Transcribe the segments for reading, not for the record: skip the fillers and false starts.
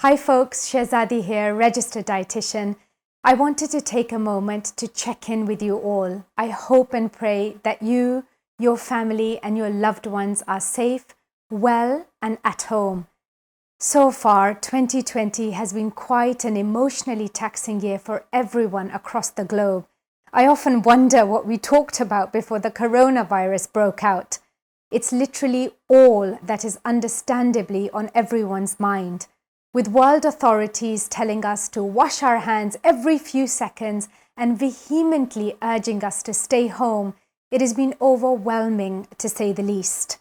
Hi folks, Shahzadi here, registered dietitian. I wanted to take a moment to check in with you all. I hope and pray that you, your family and your loved ones are safe, well and at home. So far, 2020 has been quite an emotionally taxing year for everyone across the globe. I often wonder what we talked about before the coronavirus broke out. It's literally all that is understandably on everyone's mind. With world authorities telling us to wash our hands every few seconds and vehemently urging us to stay home, it has been overwhelming to say the least.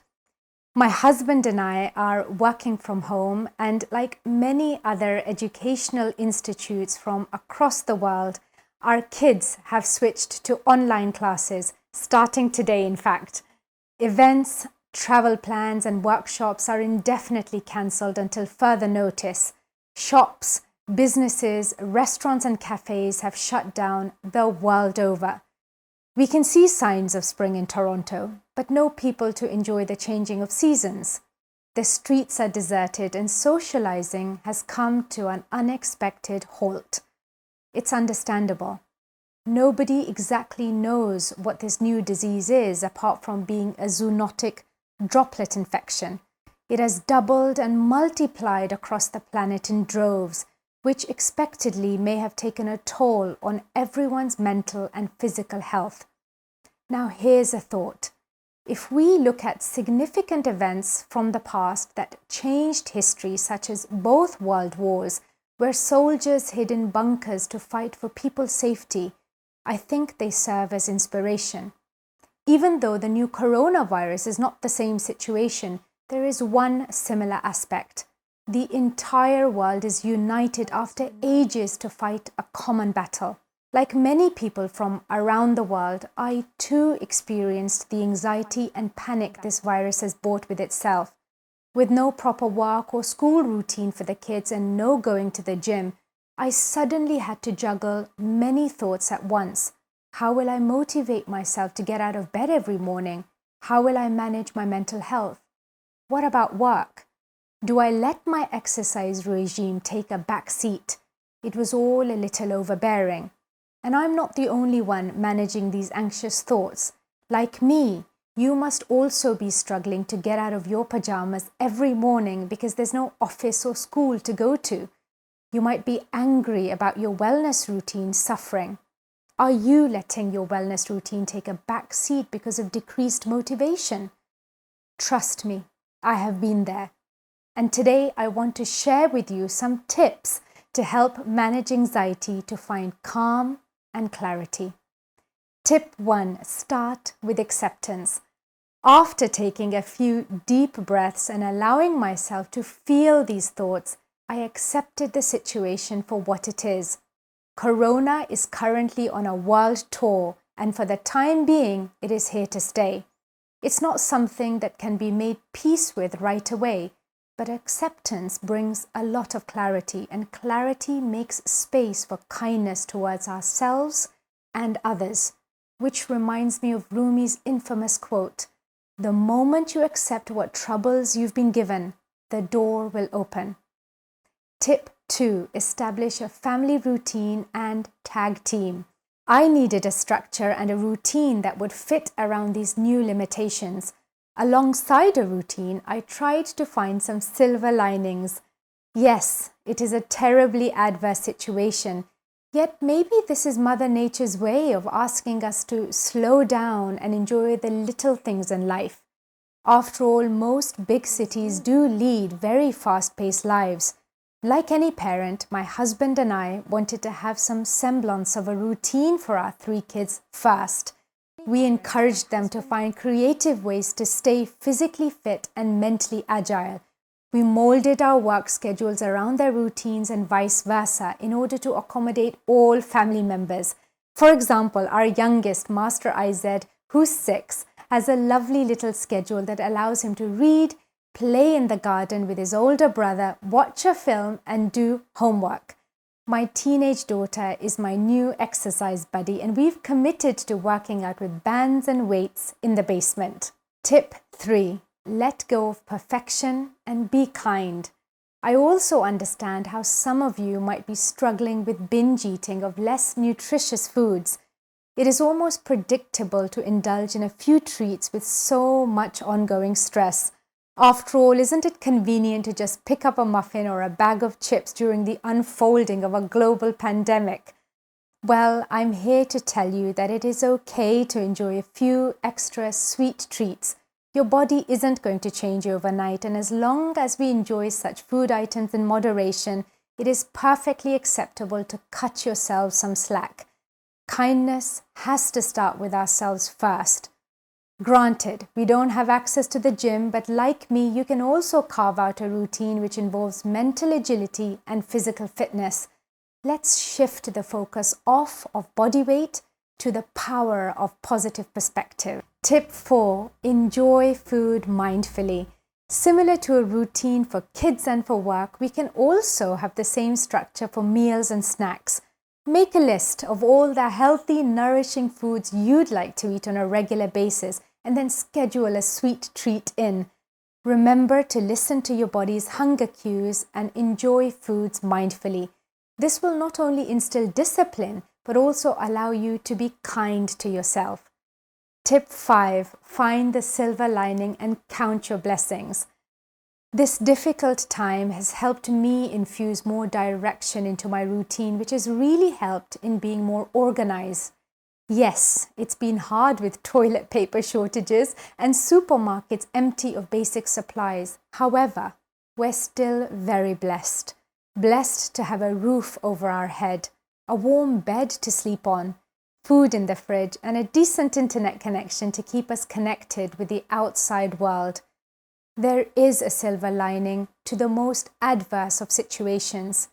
My husband and I are working from home, and like many other educational institutes from across the world, our kids have switched to online classes, starting today in fact. Events, travel plans and workshops are indefinitely cancelled until further notice. Shops, businesses, restaurants and cafes have shut down the world over. We can see signs of spring in Toronto, but no people to enjoy the changing of seasons. The streets are deserted and socializing has come to an unexpected halt. It's understandable. Nobody exactly knows what this new disease is apart from being a zoonotic droplet infection. It has doubled and multiplied across the planet in droves, which expectedly may have taken a toll on everyone's mental and physical health. Now here's a thought. If we look at significant events from the past that changed history, such as both world wars, where soldiers hid in bunkers to fight for people's safety, I think they serve as inspiration. Even though the new coronavirus is not the same situation, there is one similar aspect. The entire world is united after ages to fight a common battle. Like many people from around the world, I too experienced the anxiety and panic this virus has brought with itself. With no proper work or school routine for the kids and no going to the gym, I suddenly had to juggle many thoughts at once. How will I motivate myself to get out of bed every morning? How will I manage my mental health? What about work? Do I let my exercise regime take a back seat? It was all a little overbearing. And I'm not the only one managing these anxious thoughts. Like me, you must also be struggling to get out of your pyjamas every morning because there's no office or school to go to. You might be angry about your wellness routine suffering. Are you letting your wellness routine take a back seat because of decreased motivation? Trust me, I have been there. And today I want to share with you some tips to help manage anxiety to find calm and clarity. Tip 1. Start with acceptance. After taking a few deep breaths and allowing myself to feel these thoughts, I accepted the situation for what it is. Corona is currently on a world tour, and for the time being, it is here to stay. It's not something that can be made peace with right away, but acceptance brings a lot of clarity, and clarity makes space for kindness towards ourselves and others, which reminds me of Rumi's infamous quote, "The moment you accept what troubles you've been given, the door will open." Tip 2. Establish a family routine and tag team. I needed a structure and a routine that would fit around these new limitations. Alongside a routine, I tried to find some silver linings. Yes, it is a terribly adverse situation, yet maybe this is Mother Nature's way of asking us to slow down and enjoy the little things in life. After all, most big cities do lead very fast-paced lives. Like any parent, my husband and I wanted to have some semblance of a routine for our 3 kids first. We encouraged them to find creative ways to stay physically fit and mentally agile. We molded our work schedules around their routines and vice versa in order to accommodate all family members. For example, our youngest, Master IZ, who's 6, has a lovely little schedule that allows him to read, play in the garden with his older brother, watch a film and do homework. My teenage daughter is my new exercise buddy, and we've committed to working out with bands and weights in the basement. Tip 3. Let go of perfection and be kind. I also understand how some of you might be struggling with binge eating of less nutritious foods. It is almost predictable to indulge in a few treats with so much ongoing stress. After all, isn't it convenient to just pick up a muffin or a bag of chips during the unfolding of a global pandemic? Well, I'm here to tell you that it is okay to enjoy a few extra sweet treats. Your body isn't going to change overnight, and as long as we enjoy such food items in moderation, it is perfectly acceptable to cut yourselves some slack. Kindness has to start with ourselves first. Granted, we don't have access to the gym, but like me, you can also carve out a routine which involves mental agility and physical fitness. Let's shift the focus off of body weight to the power of positive perspective. Tip 4. Enjoy food mindfully. Similar to a routine for kids and for work, we can also have the same structure for meals and snacks. Make a list of all the healthy, nourishing foods you'd like to eat on a regular basis and then schedule a sweet treat in. Remember to listen to your body's hunger cues and enjoy foods mindfully. This will not only instill discipline, but also allow you to be kind to yourself. Tip 5. Find the silver lining and count your blessings. This difficult time has helped me infuse more direction into my routine, which has really helped in being more organized. Yes, it's been hard with toilet paper shortages and supermarkets empty of basic supplies. However, we're still very blessed. Blessed to have a roof over our head, a warm bed to sleep on, food in the fridge, and a decent internet connection to keep us connected with the outside world. There is a silver lining to the most adverse of situations.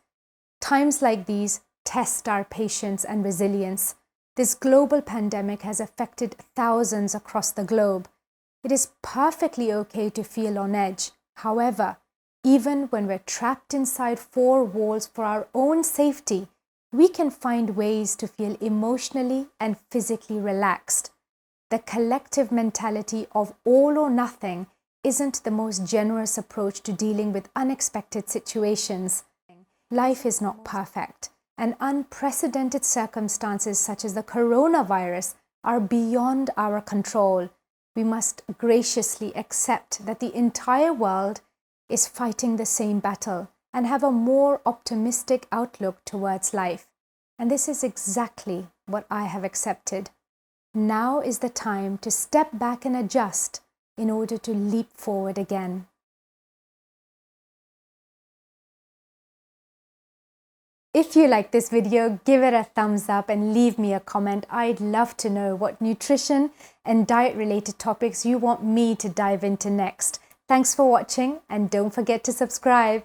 Times like these test our patience and resilience. This global pandemic has affected thousands across the globe. It is perfectly okay to feel on edge. However, even when we're trapped inside four walls for our own safety, we can find ways to feel emotionally and physically relaxed. The collective mentality of all or nothing isn't the most generous approach to dealing with unexpected situations. Life is not perfect, and unprecedented circumstances such as the coronavirus are beyond our control. We must graciously accept that the entire world is fighting the same battle and have a more optimistic outlook towards life. And this is exactly what I have accepted. Now is the time to step back and adjust in order to leap forward again. If you like this video, give it a thumbs up and leave me a comment. I'd love to know what nutrition and diet related topics you want me to dive into next. Thanks for watching, and don't forget to subscribe.